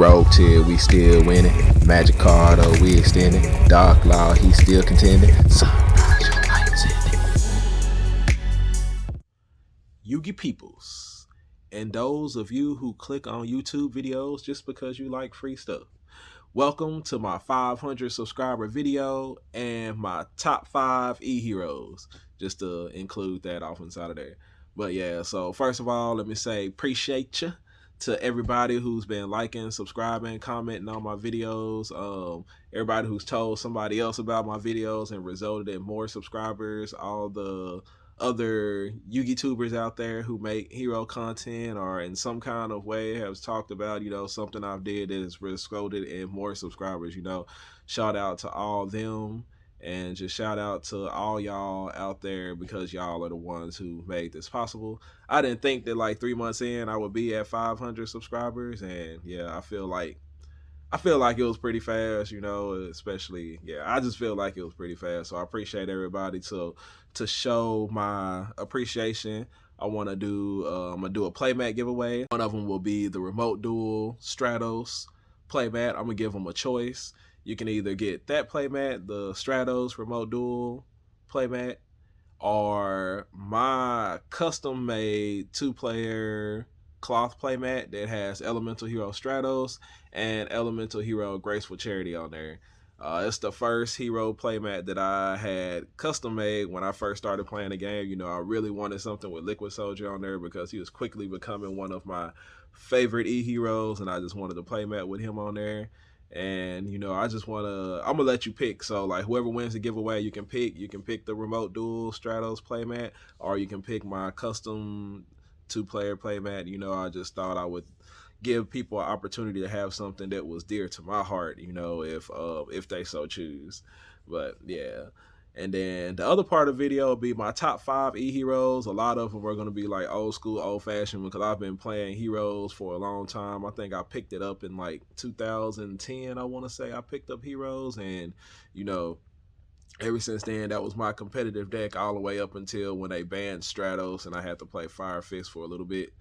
Rogue tier, we still winning. Magic card, oh, we extending. Dark Law, he still contending. Sunrise, your lights in it. Yugi peoples, and those of you who click on YouTube videos just because you like free stuff. Welcome to my 500 subscriber video and my top 5 e-heroes, just to include that off inside of there. But yeah, so first of all, let me say appreciate you to everybody who's been liking, subscribing, commenting on my videos, everybody who's told somebody else about my videos and resulted in more subscribers, all the other YouTubers out there who make hero content or in some kind of way has talked about, something I've did that has resulted in more subscribers, shout out to all them. And just shout out to all y'all out there because y'all are the ones who made this possible. I didn't think that like 3 months in I would be at 500 subscribers, and yeah, I feel like it was pretty fast, especially, I just feel like it was pretty fast. So I appreciate everybody to show my appreciation. I want to do I'm gonna do a playmat giveaway. One of them will be the remote duel Stratos playmat. I'm gonna give them a choice. You can either get that playmat, the Stratos remote duel playmat, or my custom made 2-player cloth playmat that has Elemental Hero Stratos and Elemental Hero Graceful Charity on there. It's the first hero playmat that I had custom made when I first started playing the game. I really wanted something with Liquid Soldier on there because he was quickly becoming one of my favorite e-heroes, and I just wanted to playmat with him on there. And I'm gonna let you pick. So like whoever wins the giveaway, you can pick the remote duel Stratos playmat, or you can pick my custom 2-player playmat. I just thought I would give people an opportunity to have something that was dear to my heart, if they so choose. But yeah. And then the other part of the video will be my top 5 e-heroes. A lot of them are going to be like old school, old fashioned, because I've been playing heroes for a long time. I think I picked it up in like 2010, I want to say. I picked up heroes, and ever since then, that was my competitive deck all the way up until when they banned Stratos and I had to play Fire Fist for a little bit.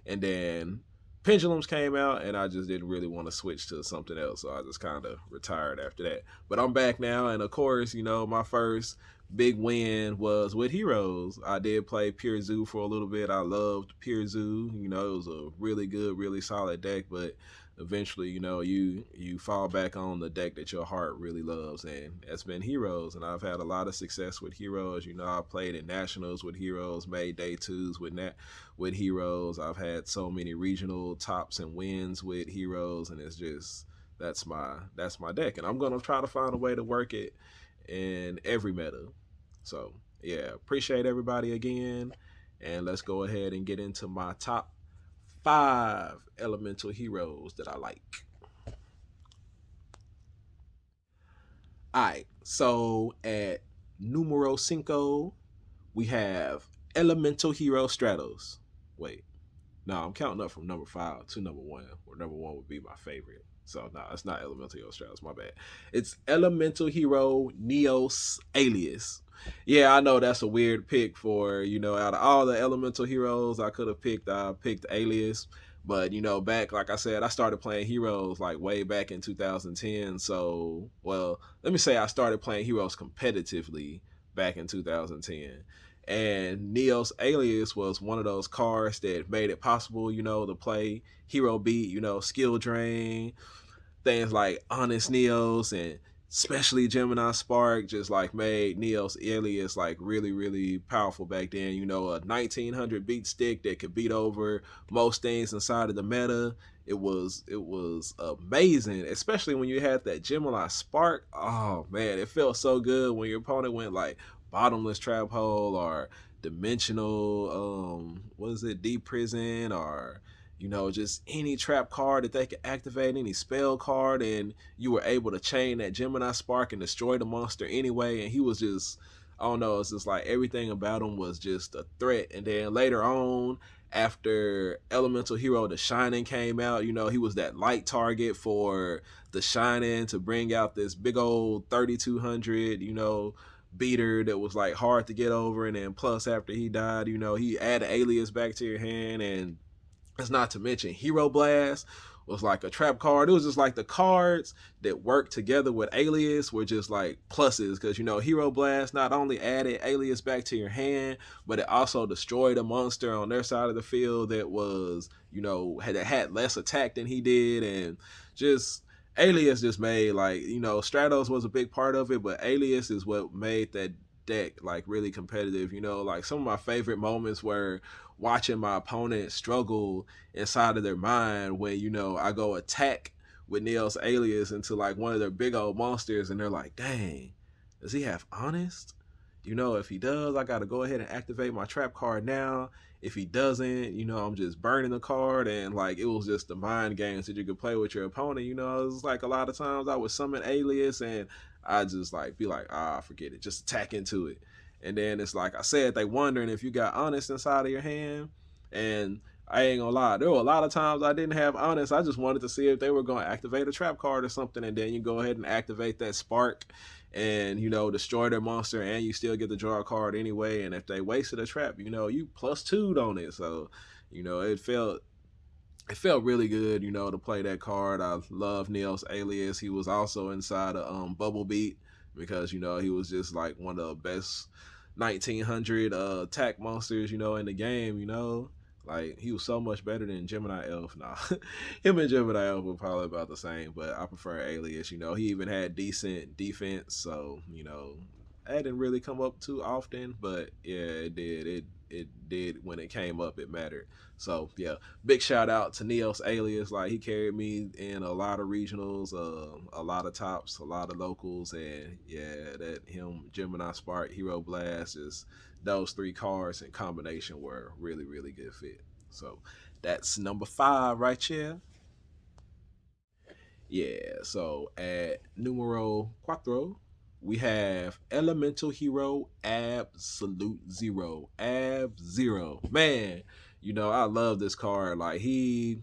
And then Pendulums came out, and I just didn't really want to switch to something else, so I just kind of retired after that. But I'm back now, and of course, my first big win was with heroes. I did play Pure Zoo for a little bit. I loved Pure Zoo. It was a really good, really solid deck, but eventually, you fall back on the deck that your heart really loves, and that's been heroes. And I've had a lot of success with heroes. I played in nationals with heroes, made day 2s with heroes. I've had so many regional tops and wins with heroes, and it's just that's my deck, and I'm gonna try to find a way to work it in every meta. So yeah, appreciate everybody again, and let's go ahead and get into my top 5 elemental heroes that I like. Alright, so at numero 5, we have Elemental Hero Stratos. Wait, no, I'm counting up from number 5 to number 1, where number 1 would be my favorite. So no, it's not Elemental Hero Stratos, my bad. It's Elemental Hero Neos Alius. Yeah, I know that's a weird pick for, out of all the elemental heroes I picked Alius. But, back, like I said, I started playing heroes like way back in 2010. So, well, let me say I started playing heroes competitively back in 2010. And Neos Alius was one of those cards that made it possible, to play hero beat, skill drain, things like Honest Neos, and especially Gemini Spark just like made Neos Alius like really, really powerful back then. A 1900 beat stick that could beat over most things inside of the meta. It was amazing, especially when you had that Gemini Spark. Oh man, it felt so good when your opponent went like Bottomless Trap Hole or Dimensional Deep Prison, or just any trap card that they could activate, any spell card, and you were able to chain that Gemini Spark and destroy the monster anyway. And he was just, I don't know, it's just like everything about him was just a threat. And then later on, after Elemental Hero The Shining came out, he was that light target for The Shining to bring out this big old 3200, beater that was like hard to get over. And then plus after he died, he added Alias back to your hand, and it's not to mention Hero Blast was like a trap card. It was just like the cards that worked together with Alius were just like pluses, because Hero Blast not only added Alius back to your hand, but it also destroyed a monster on their side of the field that was had less attack than he did. And just Alias just made, like, Stratos was a big part of it, but Alias is what made that deck like really competitive. Like some of my favorite moments were watching my opponent struggle inside of their mind when I go attack with Neil's Alias into like one of their big old monsters, and they're like, dang, does he have Honest? If he does, I gotta go ahead and activate my trap card now. If he doesn't, I'm just burning the card. And like, it was just the mind games that you could play with your opponent. It was like a lot of times I would summon Alias and I just like be like, forget it, just attack into it. And then it's like I said, they wondering if you got Honest inside of your hand. And I ain't gonna lie, there were a lot of times I didn't have Honest. I just wanted to see if they were gonna activate a trap card or something, and then you go ahead and activate that spark and destroy their monster, and you still get to draw a card anyway. And if they wasted a trap, you +2'd on it. So it felt really good, to play that card. I love Neil's Alias. He was also inside of Bubble Beat, because he was just like one of the best 1900 attack monsters in the game. Like, he was so much better than Gemini Elf. Nah, him and Gemini Elf were probably about the same, but I prefer Alias. He even had decent defense, so that didn't really come up too often, but yeah, it did. It did when it came up. It mattered. So yeah, big shout out to Neos Alias. Like, he carried me in a lot of regionals, a lot of tops, a lot of locals, and yeah, that him, Gemini Spark, Hero Blast, is those three cards in combination were really, really good fit. So that's number 5 right here. Yeah, so at numero cuatro, we have Elemental Hero Absolute Zero. Ab Zero. Man, I love this card. Like, he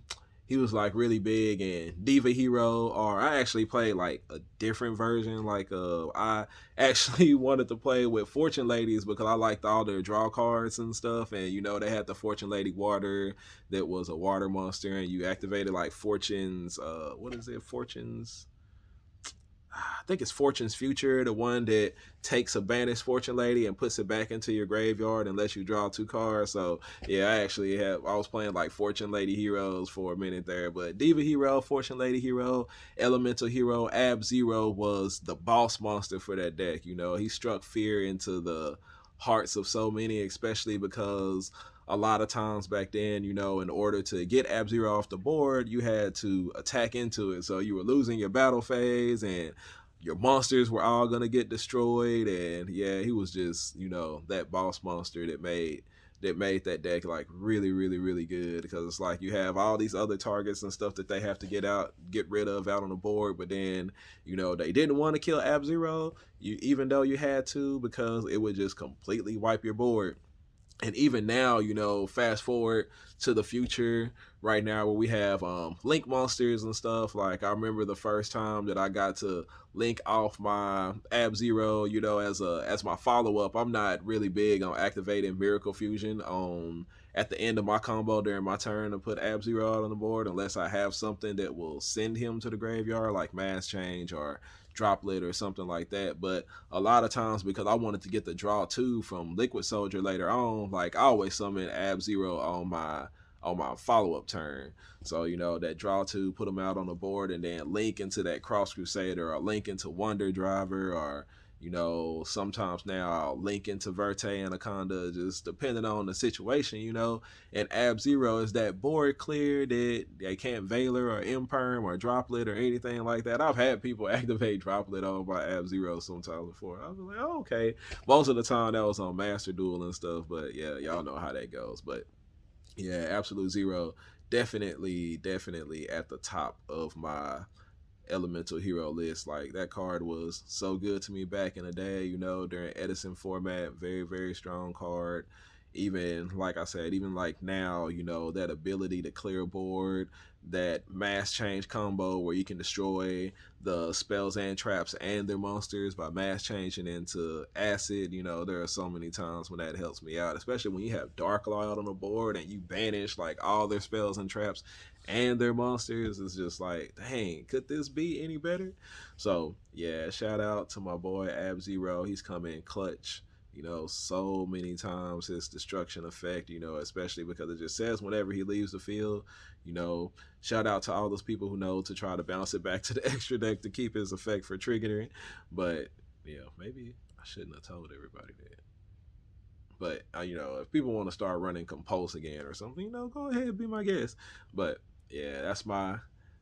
was like really big in Diva Hero, or I actually played like a different version. Like, I actually wanted to play with Fortune Ladies because I liked all their draw cards and stuff. And they had the Fortune Lady Water that was a water monster, and you activated like Fortune's what is it? I think it's Fortune's Future, the one that takes a banished Fortune Lady and puts it back into your graveyard and lets you draw 2 cards. So yeah, I was playing like Fortune Lady heroes for a minute there, but Diva Hero, Fortune Lady Hero, Elemental Hero, Ab Zero was the boss monster for that deck. He struck fear into the hearts of so many, especially because a lot of times back then, in order to get Ab Zero off the board, you had to attack into it. So you were losing your battle phase, and your monsters were all gonna get destroyed. And yeah, he was just, that boss monster that made that deck like really, really, really good, because it's like you have all these other targets and stuff that they have to get rid of out on the board, but then they didn't want to kill Ab Zero, even though you had to, because it would just completely wipe your board. And even now, fast forward to the future right now, where we have link monsters and stuff. Like, I remember the first time that I got to link off my Ab Zero, as my follow up. I'm not really big on activating Miracle Fusion at the end of my combo during my turn to put Ab Zero out on the board, unless I have something that will send him to the graveyard, like Mass Change or Droplet or something like that. But a lot of times, because I wanted to get the draw 2 from Liquid Soldier later on, like, I always summon Ab Zero on my follow-up turn. So, that draw 2, put them out on the board, and then link into that Cross Crusader, or link into Wonder Driver, or sometimes now I'll link into Verte Anaconda, just depending on the situation. And Ab Zero is that board clear that they can't Veiler or Imperm or Droplet or anything like that. I've had people activate Droplet on my Ab Zero sometimes before. I was like, oh, okay. Most of the time that was on Master Duel and stuff, but yeah, y'all know how that goes. But yeah, Absolute Zero, definitely at the top of my Elemental Hero list. Like, that card was so good to me back in the day, during Edison format. Very, very strong card. even like I said, even like now, that ability to clear a board, that mass change combo where you can destroy the spells and traps and their monsters by mass changing into acid. There are so many times when that helps me out, especially when you have Dark Law out on the board and you banish like all their spells and traps and their monsters. It's just like, dang, could this be any better? So yeah, shout out to my boy Ab Zero. He's come in clutch, so many times. His destruction effect, especially because it just says whenever he leaves the field, you know, shout out to all those people who know to try to bounce it back to the extra deck to keep his effect for triggering. But, maybe I shouldn't have told everybody that. But, if people want to start running Compulse again or something, go ahead, be my guest. But, yeah, that's my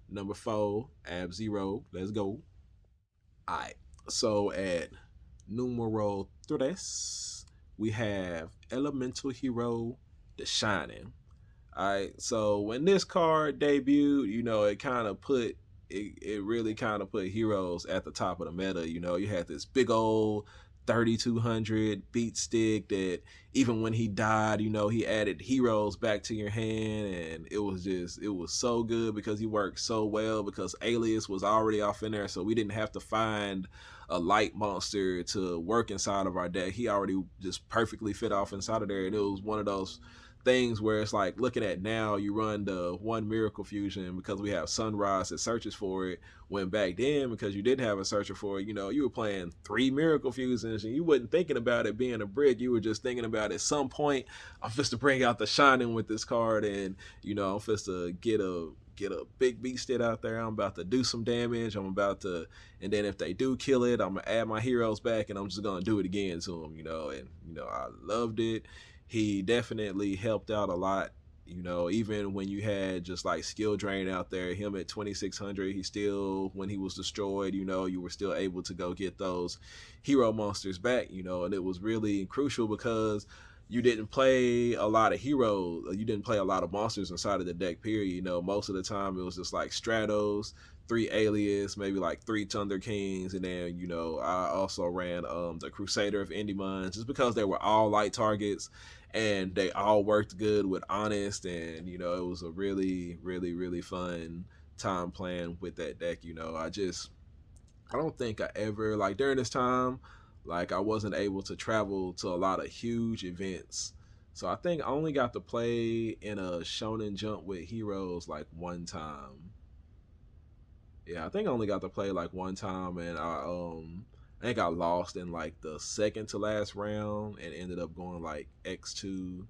number 4, Ab Zero. Let's go. All right. So at numero tres, we have Elemental Hero, The Shining. Alright, so when this card debuted, it kind of put it really kind of put heroes at the top of the meta. You had this big old 3200 beat stick that even when he died, he added heroes back to your hand, and it was so good because he worked so well because Alius was already off in there, so we didn't have to find a light monster to work inside of our deck. He already just perfectly fit off inside of there, and it was one of those things where it's like looking at now, you run the one Miracle Fusion because we have Sunrise that searches for it, when back then, because you didn't have a searcher for it, you were playing 3 Miracle Fusions and you wasn't thinking about it being a brick. You were just thinking about at some point, I'm supposed to bring out the Shining with this card, and I'm supposed to get a big beast it out there. I'm about to do some damage. I'm about to, and then if they do kill it, I'm gonna add my heroes back, and I'm just gonna do it again to them. And I loved it. He definitely helped out a lot. Even when you had just like skill drain out there, him at 2600, he still, when he was destroyed, you were still able to go get those hero monsters back, and it was really crucial because you didn't play a lot of heroes, you didn't play a lot of monsters inside of the deck, period. Most of the time it was just like Stratos, 3 Alias, maybe like 3 Thunder Kings, and then I also ran the Crusader of Endymon just because they were all light targets and they all worked good with Honest, and it was a really, really, really fun time playing with that deck. I don't think I ever, like, during this time, like, I wasn't able to travel to a lot of huge events, so I think I only got to play in a Shonen Jump with heroes like one time. Yeah, I think I only got to play like one time, and I think I lost in like the second to last round and ended up going like X2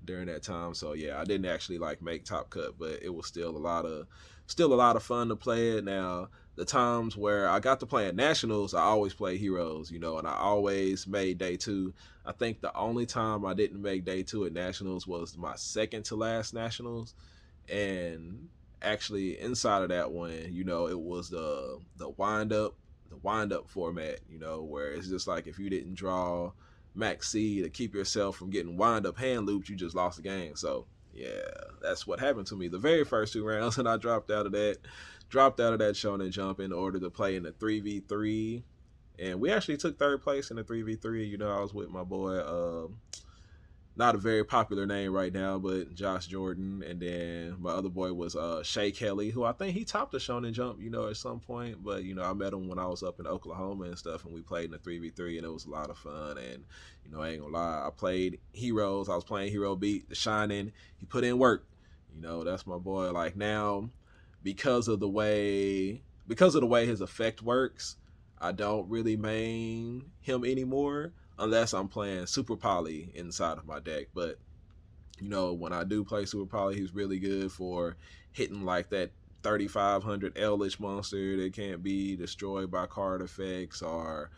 during that time. So yeah, I didn't actually like make top cut, but it was still a lot of fun to play it. Now, the times where I got to play at nationals, I always play heroes, and I always made day 2. I think the only time I didn't make day 2 at nationals was my second to last nationals, and actually inside of that one, it was the wind up format, where it's just like if you didn't draw max C to keep yourself from getting wind up hand looped, you just lost the game. So yeah, that's what happened to me the very first 2 rounds, and I dropped out of that Shonen Jump in order to play in the 3v3, and we actually took 3rd place in the 3v3. I was with my boy, not a very popular name right now, but Josh Jordan, and then my other boy was Shay Kelly, who I think he topped the Shonen Jump, at some point. But I met him when I was up in Oklahoma and stuff, and we played in the 3v3, and it was a lot of fun. And I ain't gonna lie, I played heroes. I was playing Hero Beat, The Shining. He put in work. That's my boy. Like, now, because of the way his effect works, I don't really main him anymore unless I'm playing Super Poly inside of my deck. But when I do play Super Poly, he's really good for hitting like that 3500 Eldritch monster that can't be destroyed by card effects, or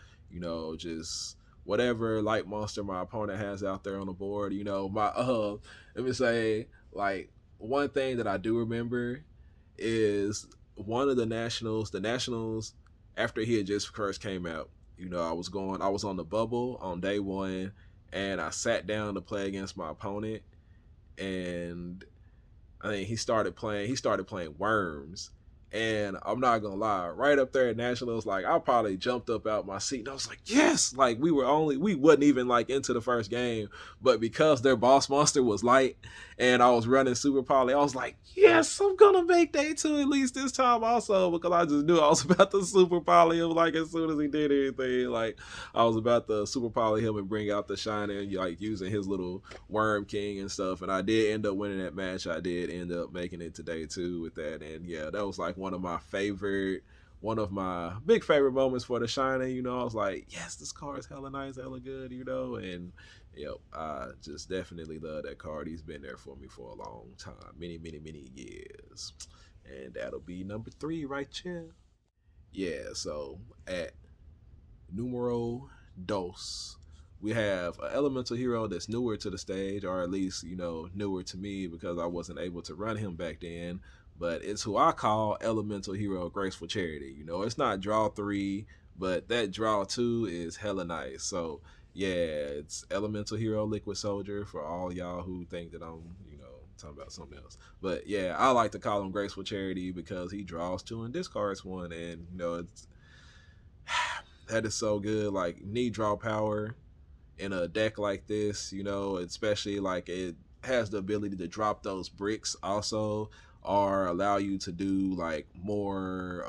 just whatever light monster my opponent has out there on the board. My let me say, like, one thing that I do remember is one of the nationals after he had just first came out. I was on the bubble on day 1, and I sat down to play against my opponent, and I think he started playing Worms, And I'm not gonna lie, right up there at Nationals, like I probably jumped up out my seat and I was like, yes! Like we wasn't even like into the first game, but because their boss monster was light and I was running super poly, I was like, yes, I'm gonna make day two at least this time also, because I just knew I was about to super poly him like as soon as he did anything. Like I was about to super poly him and bring out the shiny, like using his little Worm King and stuff. And I did end up winning that match. I did end up making it to day two with that. And yeah, that was like one of my big favorite moments for the shiny. I was like, yes, this card is hella nice, hella good, and yep, I just definitely love that card. He's been there for me for a long time, many years. And that'll be number 3 right here. Yeah, so at numero dos, we have an elemental hero that's newer to the stage, or at least newer to me because I wasn't able to run him back then. But it's who I call elemental hero Graceful Charity. It's not draw 3, but that draw 2 is hella nice. So yeah, it's elemental hero Liquid Soldier for all y'all who think that I'm talking about something else. But yeah, I like to call him Graceful Charity because he draws 2 and discards 1, and it's that is so good. Like, need draw power in a deck like this, especially like it has the ability to drop those bricks also, or allow you to do like more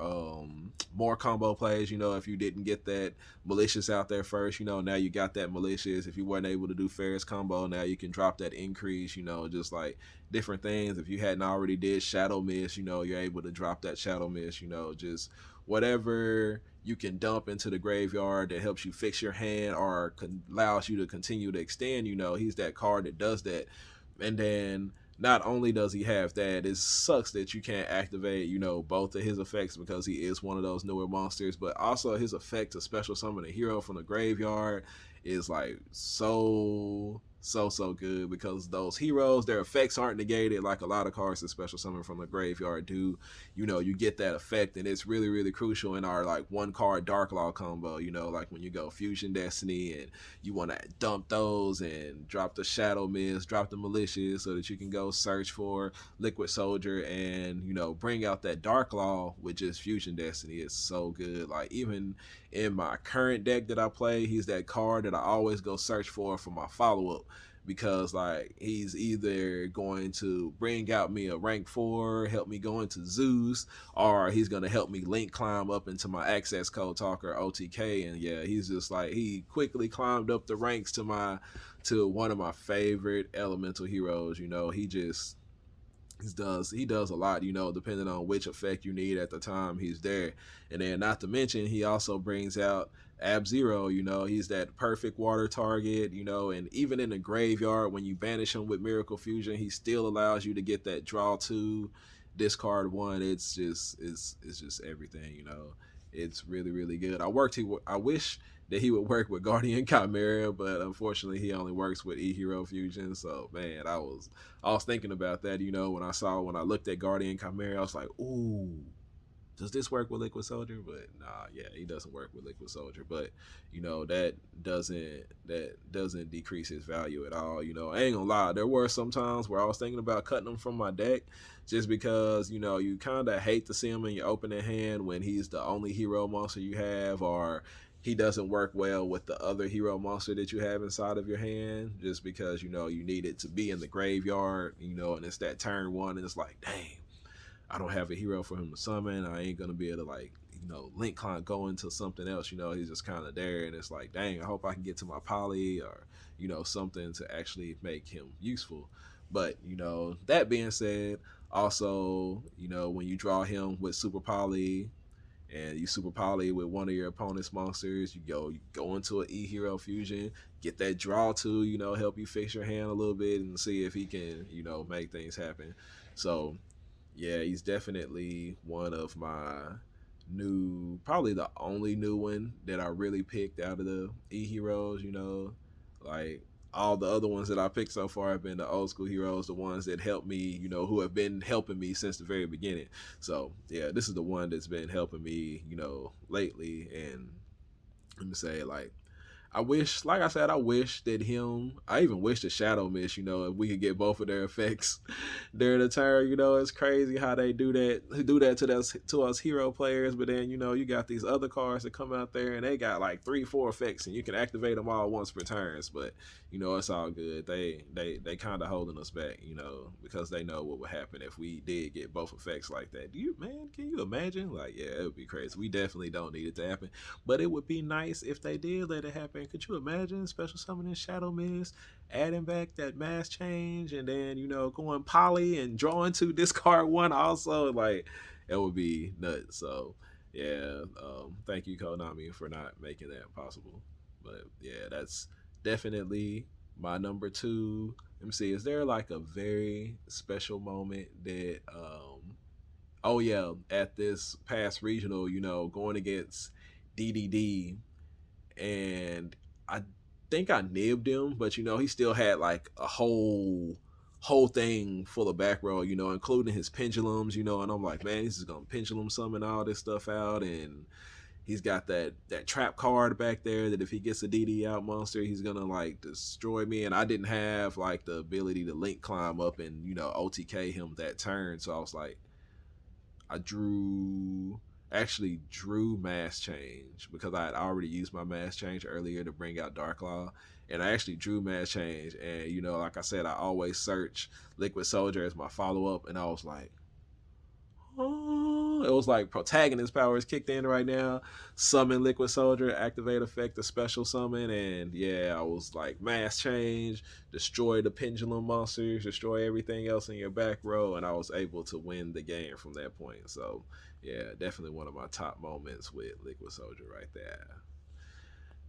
combo plays. If you didn't get that malicious out there first, now you got that malicious. If you weren't able to do Ferris combo, now you can drop that increase, just like different things. If you hadn't already did Shadow Mist, you're able to drop that Shadow Mist, just whatever you can dump into the graveyard that helps you fix your hand or allows you to continue to extend. He's that card that does that. And then not only does he have that, it sucks that you can't activate, both of his effects because he is one of those newer monsters, but also his effect to special summon a hero from the graveyard is like so good, because those heroes, their effects aren't negated like a lot of cards that special summon from the graveyard do. You get that effect, and it's really crucial in our like one card Dark Law combo, like when you go Fusion Destiny and you want to dump those and drop the Shadow Mist, drop the Malicious, so that you can go search for Liquid Soldier and bring out that Dark Law with just Fusion Destiny. It's so good. Like, even in my current deck that I play, he's that card that I always go search for my follow-up, because like he's either going to bring out me a rank 4, help me go into Zeus, or he's going to help me link climb up into my access code talker OTK. And yeah, he's just like, he quickly climbed up the ranks to one of my favorite elemental heroes. He does a lot, depending on which effect you need at the time he's there. And then, not to mention, he also brings out Ab-Zero. He's that perfect water target, and even in the graveyard, when you banish him with Miracle Fusion, he still allows you to get that draw 2, discard 1. It's just everything. It's really good. I wish that he would work with Guardian Chimera, but unfortunately he only works with E-Hero Fusion. So man, I was thinking about that, when I looked at Guardian Chimera, I was like, ooh, does this work with Liquid Soldier? But nah, yeah, he doesn't work with Liquid Soldier. But that doesn't decrease his value at all. I ain't gonna lie, there were some times where I was thinking about cutting him from my deck, just because you kind of hate to see him in your opening hand when he's the only hero monster you have, or he doesn't work well with the other hero monster that you have inside of your hand, just because you need it to be in the graveyard, and it's that turn 1, and it's like, dang, I don't have a hero for him to summon. I ain't gonna be able to like link climb go into something else. He's just kind of there, and it's like, dang, I hope I can get to my poly, or something to actually make him useful. But that being said, also when you draw him with super poly, and you super poly with one of your opponent's monsters, you go into an E-Hero Fusion, get that draw 2, help you fix your hand a little bit and see if he can make things happen. So yeah, he's definitely one of my probably the only new one that I really picked out of the E-Heroes. Like, all the other ones that I picked so far have been the old school heroes, the ones that helped me, who have been helping me since the very beginning. So yeah, this is the one that's been helping me, lately. And let me say, like, I wish, like I said, I wish that I even wish the Shadow Mist, if we could get both of their effects during the turn. It's crazy how they do that to us hero players. But then, you got these other cards that come out there and they got like 3, 4 effects and you can activate them all once per turns. But, it's all good. They kind of holding us back, because they know what would happen if we did get both effects like that. Can you imagine? Like, yeah, it would be crazy. We definitely don't need it to happen. But it would be nice if they did let it happen. Could you imagine special summoning Shadow Mist, adding back that mass change, and then going poly and drawing to discard one also? Like, it would be nuts. So yeah, thank you Konami for not making that possible. But yeah, that's definitely my number two. Let me see. Is there like a very special moment that oh yeah, at this past regional, going against DDD, and I think I nibbed him, but he still had like a whole thing full of back row, including his pendulums, and I'm like, man, this is gonna pendulum summon all this stuff out, and he's got that trap card back there that if he gets a DD out monster, he's gonna like destroy me, and I didn't have like the ability to link climb up and OTK him that turn, so I was like, I actually drew mass change because I had already used my mass change earlier to bring out Dark Law, and I actually drew mass change, and like I said, I always search Liquid Soldier as my follow up, and I was like, oh, it was like protagonist powers kicked in right now. Summon Liquid Soldier, activate effect, the special summon, and yeah, I was like mass change, destroy the pendulum monsters, destroy everything else in your back row, and I was able to win the game from that point. So yeah, definitely one of my top moments with Liquid Soldier right there.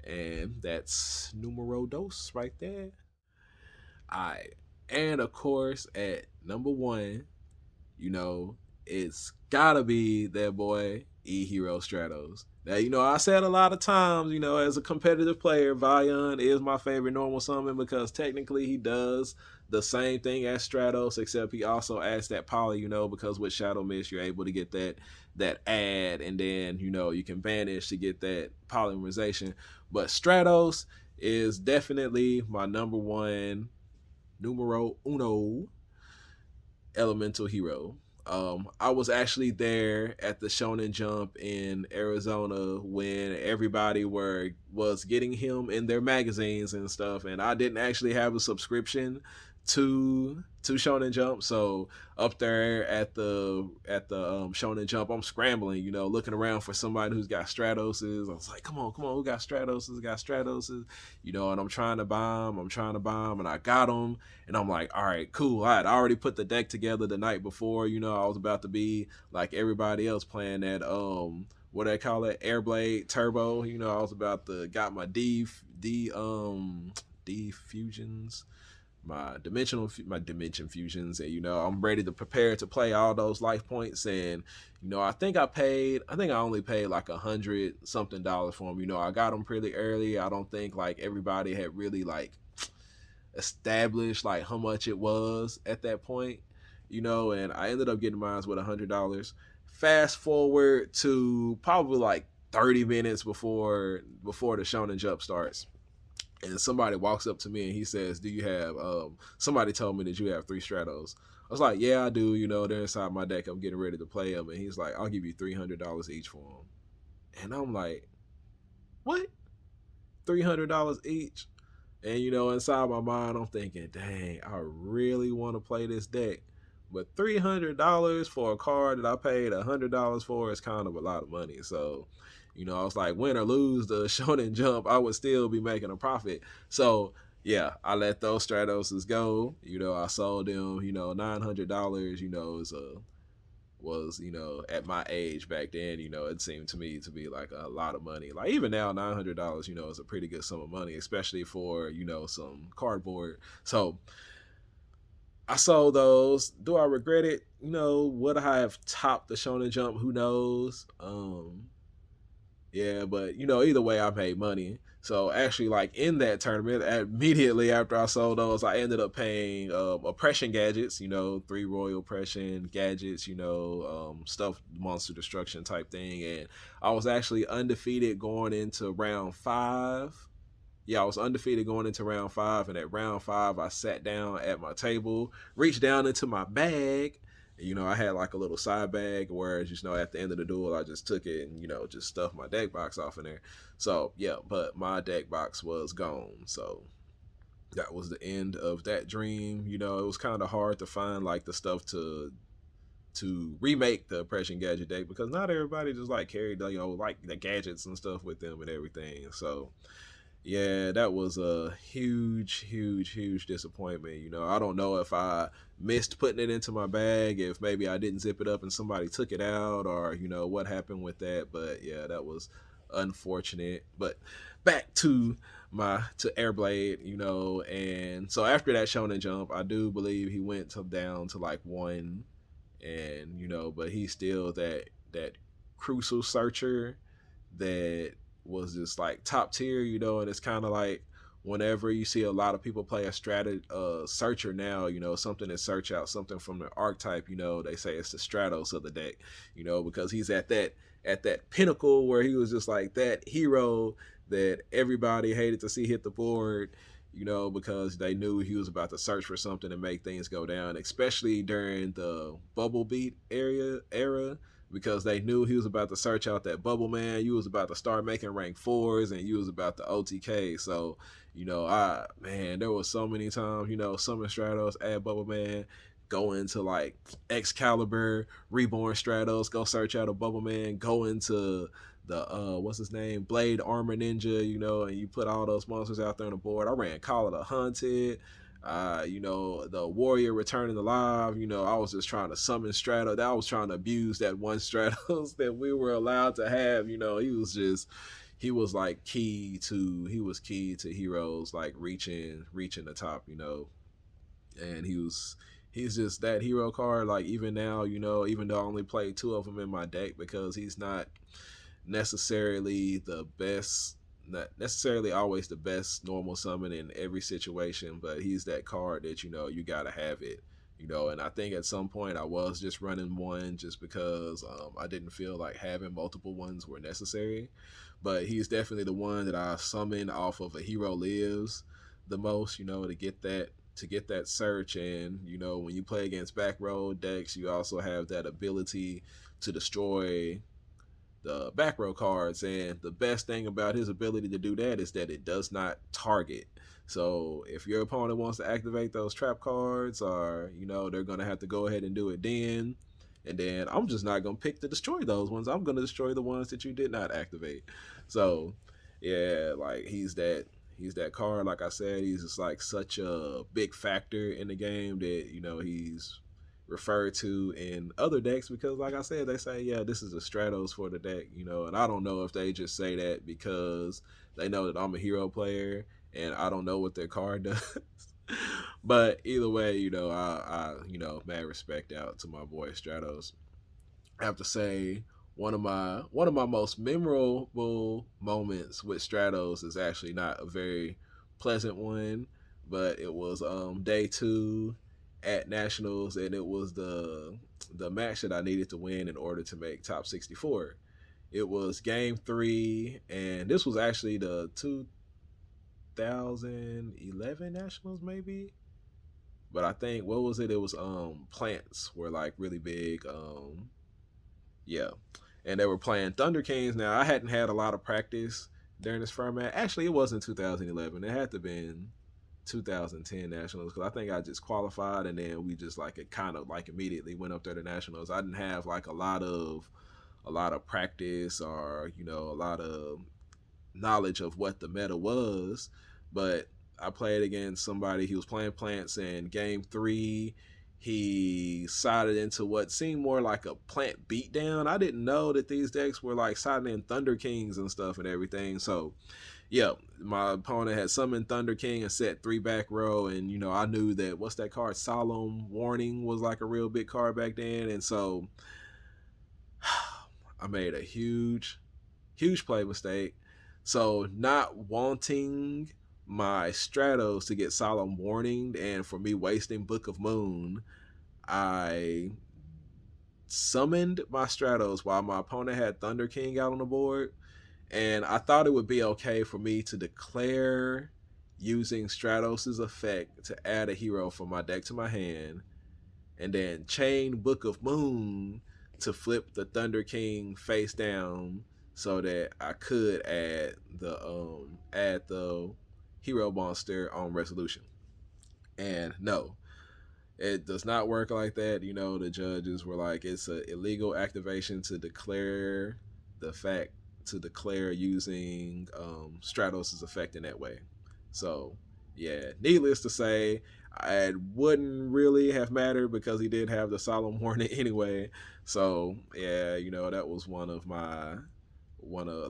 And that's numero dos right there. Alright. And of course, at number one, you know, it's gotta be that boy E Hero Stratos. Now, I said a lot of times, as a competitive player, Valion is my favorite normal summon because technically he does the same thing as Stratos, except he also adds that poly, because with Shadow Mist you're able to get that add, and then you can banish to get that polymerization. But Stratos is definitely my number one, numero uno elemental hero. I was actually there at the Shonen Jump in Arizona when everybody was getting him in their magazines and stuff, and I didn't actually have a subscription to Shonen Jump. So up there at the Shonen Jump, I'm scrambling, looking around for somebody who's got Stratoses. I was like, come on, who got Stratoses? Got Stratoses, and I'm trying to buy them, and I got them, and I'm like, all right, cool. I had already put the deck together the night before. I was about to be like everybody else playing that what do they call it, Airblade Turbo. I was about to got my D fusions, my dimension fusions, and I'm ready to prepare to play all those life points. And I think I only paid like $100 something for them. I got them pretty early. I don't think like everybody had really like established like how much it was at that point, and I ended up getting mine with $100. Fast forward to probably like 30 minutes before the Shonen Jump starts, and somebody walks up to me and he says, do you have somebody told me that you have 3 Stratos. I was like, yeah, I do. They're inside my deck, I'm getting ready to play them. And he's like, I'll give you $300 each for them. And I'm like, what? $300 each? And inside my mind I'm thinking, dang, I really want to play this deck, but $300 for a card that I paid $100 for is kind of a lot of money. So I was like, win or lose the Shonen Jump, I would still be making a profit. So yeah, I let those Stratoses go. I sold them, $900, was at my age back then, it seemed to me to be like a lot of money. Like even now, $900, is a pretty good sum of money, especially for some cardboard. So I sold those. Do I regret it? Would I have topped the Shonen Jump? Who knows? Yeah, but either way, I made money. So actually, like in that tournament, immediately after I sold those, I ended up paying oppression gadgets. 3 royal oppression gadgets. Stuff monster destruction type thing, and I was actually undefeated going into round 5. Yeah, I was undefeated going into round 5, and at round 5, I sat down at my table, reached down into my bag. I had like a little side bag, whereas at the end of the duel, I just took it and just stuffed my deck box off in there. So yeah, but my deck box was gone. So that was the end of that dream. It was kind of hard to find like the stuff to remake the oppression gadget deck, because not everybody just like carried like the gadgets and stuff with them and everything. So yeah, that was a huge disappointment. I don't know if I missed putting it into my bag, if maybe I didn't zip it up and somebody took it out, or what happened with that. But yeah, that was unfortunate. But back to Airblade, and so after that Shonen Jump, I do believe he went down to like 1, and but he's still that crucial searcher that was just like top tier, and it's kind of like whenever you see a lot of people play a searcher now, something to search out, something from the archetype, they say it's the Stratos of the deck, because he's at that pinnacle where he was just like that hero that everybody hated to see hit the board, because they knew he was about to search for something to make things go down, especially during the bubble beat era, because they knew he was about to search out that bubble man. You was about to start making rank 4s, and you was about to OTK. So, there was so many times, summon Stratos, add bubble man, go into like Excalibur, reborn Stratos, go search out a bubble man, go into the what's his name, Blade Armor Ninja, and you put all those monsters out there on the board. I ran Call of the Hunted, the Warrior Returning Alive. I was just trying to summon Stratos. I was trying to abuse that one Stratos that we were allowed to have. He was key to heroes like reaching the top, and he's just that hero card. Like even now, even though I only played 2 of them in my deck, because he's not necessarily the best, not necessarily always the best normal summon in every situation, but he's that card that you gotta have it. And I think at some point I was just running 1 just because I didn't feel like having multiple ones were necessary. But he's definitely the one that I summon off of a hero lives the most, to get that search. And when you play against back row decks, you also have that ability to destroy the back row cards, and the best thing about his ability to do that is that it does not target. So if your opponent wants to activate those trap cards, or they're gonna have to go ahead and do it then, and then I'm just not gonna pick to destroy those ones. I'm gonna destroy the ones that you did not activate. So yeah, like he's that card. Like I said, he's just like such a big factor in the game that he's referred to in other decks, because like I said, they say, yeah, this is a Stratos for the deck, and I don't know if they just say that because they know that I'm a hero player and I don't know what their card does. But either way, I mad respect out to my boy Stratos. I have to say, one of my most memorable moments with Stratos is actually not a very pleasant one, but it was day 2 at Nationals, and it was the match that I needed to win in order to make top 64. It was game 3, and this was actually the 2011 Nationals, maybe. But I think, what was it? It was plants were like really big. Yeah, and they were playing Thunder Kings. Now I hadn't had a lot of practice during this format. Actually, it wasn't 2011. It had to have been 2010 Nationals, because I think I just qualified, and then we just like it kind of like immediately went up there to Nationals. I didn't have like a lot of practice, or a lot of knowledge of what the meta was. But I played against somebody. He was playing plants, and game 3 he sided into what seemed more like a plant beatdown. I didn't know that these decks were like siding in Thunder Kings and stuff and everything. So yeah, my opponent had summoned Thunder King and set 3 back row, and I knew that, what's that card, Solemn Warning, was like a real big card back then. And so I made a huge play mistake. So not wanting my Stratos to get Solemn Warning, and for me wasting Book of Moon, I summoned my Stratos while my opponent had Thunder King out on the board, And I thought it would be okay for me to declare using Stratos' effect to add a hero from my deck to my hand, and then chain Book of Moon to flip the Thunder King face down so that I could add the hero monster on resolution. And no, it does not work like that. You know, the judges were like, it's an illegal activation to declare the fact to declare using Stratos' effect in that way. So, yeah, needless to say, it wouldn't really have mattered because he did have the solemn warning anyway. So, yeah, you know, that was one of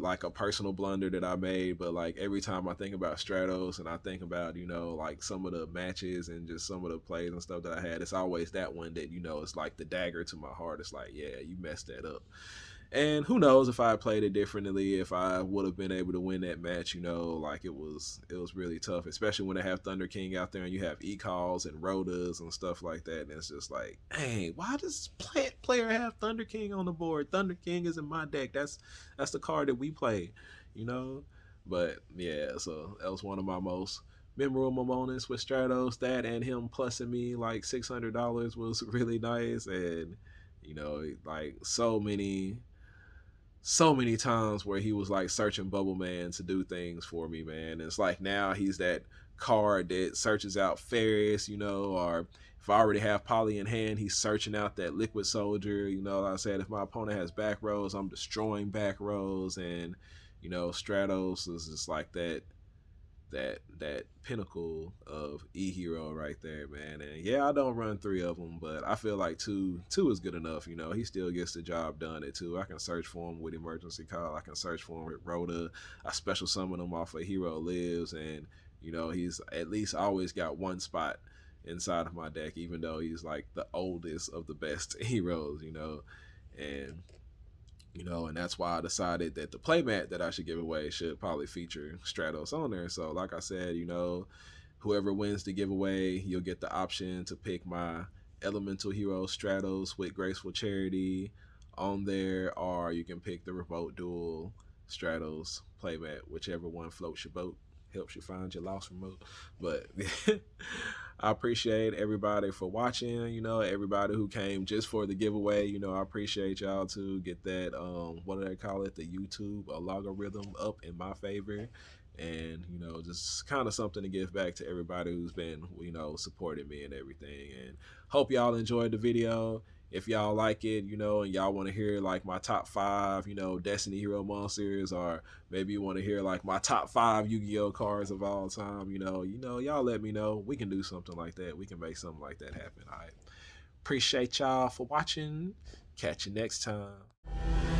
like a personal blunder that I made. But like every time I think about Stratos and I think about, you know, like some of the matches and just some of the plays and stuff that I had, it's always that one that, you know, it's like the dagger to my heart. It's like, yeah, you messed that up. And who knows if I played it differently, if I would have been able to win that match. You know, like it was really tough, especially when they have Thunder King out there and you have E-Calls and Rotas and stuff like that. And it's just like, hey, why does player have Thunder King on the board? Thunder King is in my deck. That's the card that we play, you know. But yeah, so that was one of my most memorable moments with Stratos. That and him plussing me like $600 was really nice. And you know, like so many times where he was like searching Bubble Man to do things for me, man. And it's like now he's that card that searches out Ferris, you know, or if I already have Poly in hand, he's searching out that Liquid Soldier. You know, like I said, if my opponent has back rows, I'm destroying back rows. And, you know, Stratos is just like that pinnacle of e-hero right there, man. And yeah, I don't run 3 of them, but I feel like two is good enough. You know, he still gets the job done at 2. I can search for him with emergency call, I can search for him with Rhoda, I special summon him off of Hero Lives, and you know, he's at least always got one spot inside of my deck, even though he's like the oldest of the best heroes, you know. And you know, and that's why I decided that the playmat that I should give away should probably feature Stratos on there. So like I said, you know, whoever wins the giveaway, you'll get the option to pick my elemental hero Stratos with Graceful Charity on there, or you can pick the remote duel Stratos playmat, whichever one floats your boat, helps you find your lost remote. But I appreciate everybody for watching, you know, everybody who came just for the giveaway. You know, I appreciate y'all to get that what do they call it, the YouTube logarithm up in my favor. And you know, just kind of something to give back to everybody who's been, you know, supporting me and everything. And hope y'all enjoyed the video. If y'all like it, you know, and y'all want to hear like my top 5, you know, Destiny Hero monsters, or maybe you want to hear like my top 5 Yu-Gi-Oh cards of all time, you know, y'all let me know. We can do something like that. We can make something like that happen. All right. Appreciate y'all for watching. Catch you next time.